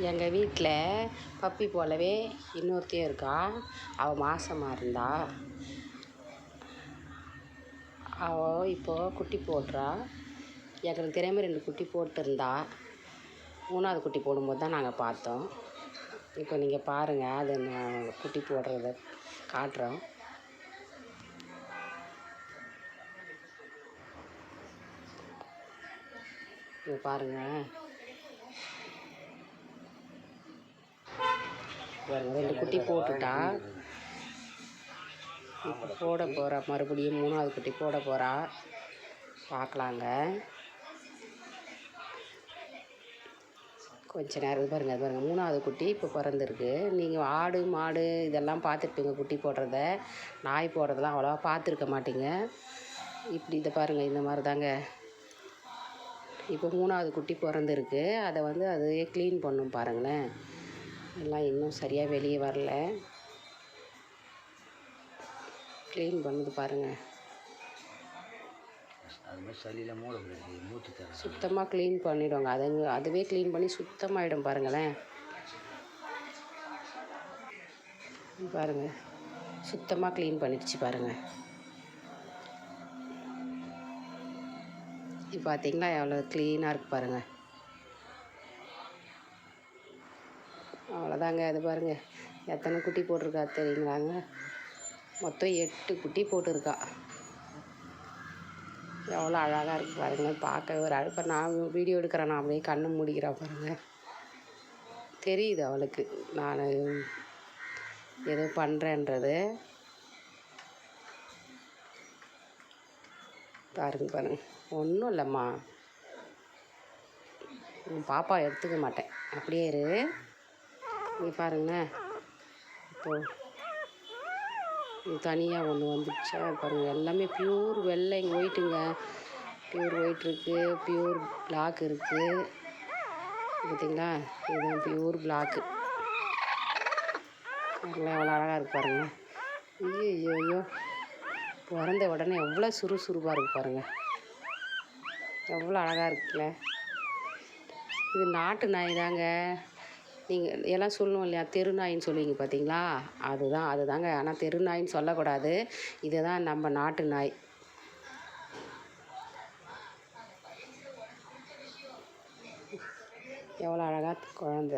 எங்கள் வீட்டில் பப்பி போலவே இன்னொருத்தியும் இருக்கா. அவள் மாசமாக இருந்தா. அவள் இப்போது குட்டி போடுறா. எங்களுக்கு தெரியாமல் 2 குட்டி போட்டிருந்தா. 3வது குட்டி போடும்போது தான் நாங்கள் பார்த்தோம். இப்போ நீங்கள் பாருங்கள், அது நான் குட்டி போடுறத காட்டுறோம். இங்கே பாருங்கள், 2 குட்டி போட்டுட்டா. இப்போ போட போகிறா, மறுபடியும் 3வது குட்டி போட போகிறா. பார்க்கலாங்க. கொஞ்ச நேரம் பாருங்கள் 3வது குட்டி இப்போ பிறந்திருக்கு. நீங்கள் ஆடு மாடு இதெல்லாம் பார்த்துருப்பீங்க, குட்டி போடுறத. நாய் போடுறதெல்லாம் அவ்வளோவா பார்த்துருக்க மாட்டீங்க. இப்படி இதை பாருங்கள், இந்த மாதிரி தாங்க. இப்போ 3வது குட்டி பிறந்திருக்கு. அதை அதையே க்ளீன் பண்ணும் பாருங்களேன். எல்லாம் இன்னும் சரியாக வெளியே வரல. க்ளீன் பண்ணுது பாருங்கள். சுத்தமாக க்ளீன் பண்ணிவிடுவாங்க. அதுவே க்ளீன் பண்ணி சுத்தமாகிடும் பாருங்களேன். பாருங்கள், சுத்தமாக க்ளீன் பண்ணிடுச்சு பாருங்கள். இப்போ பார்த்தீங்களா எவ்வளோ க்ளீனாக இருக்குது பாருங்கள். அவ்வளோதாங்க. அது பாருங்கள் எத்தனை குட்டி போட்டிருக்கா தெரியுங்களாங்க. மொத்தம் 8 குட்டி போட்டிருக்கா. எவ்வளோ அழகாக இருக்குது பாருங்களேன். பார்க்க ஒரு இப்போ நான் வீடியோ எடுக்கிறேன், நான் அப்படியே கண்ணு மூடிக்கிறேன் பாருங்கள். தெரியுது அவளுக்கு நான் ஏதோ பண்ணுறேன்றது. பாருங்க, ஒன்றும் இல்லைம்மா, பாப்பா எடுத்துக்க மாட்டேன், அப்படியே இரு. இங்கே பாருங்களேன், இப்போது தனியாக ஒன்று வந்துடுச்சா பாருங்கள். எல்லாமே ப்யூர் வெள்ளை ஒயிட்டுங்க. ப்யூர் ஒயிட் இருக்குது, ப்யூர் பிளாக் இருக்குது. பார்த்தீங்களா, இதுதான் ப்யூர் பிளாக்கு. எவ்வளோ அழகாக இருக்குது பாருங்கள். ஐயோ, பிறந்த உடனே எவ்வளோ சுறுசுறுப்பாக இருக்குது பாருங்கள். எவ்வளோ அழகாக இருக்குல்ல. இது நாட்டு நாய் தாங்க. நீங்கள் எல்லாம் சொல்லணும் இல்லையா, தெரு நாயின்னு சொல்லுவீங்க பார்த்தீங்களா, அதுதாங்க. ஆனால் தெரு நாயின்னு சொல்லக்கூடாது. இதுதான் நம்ம நாட்டு நாய். எவ்வளோ அழகாக குழந்த.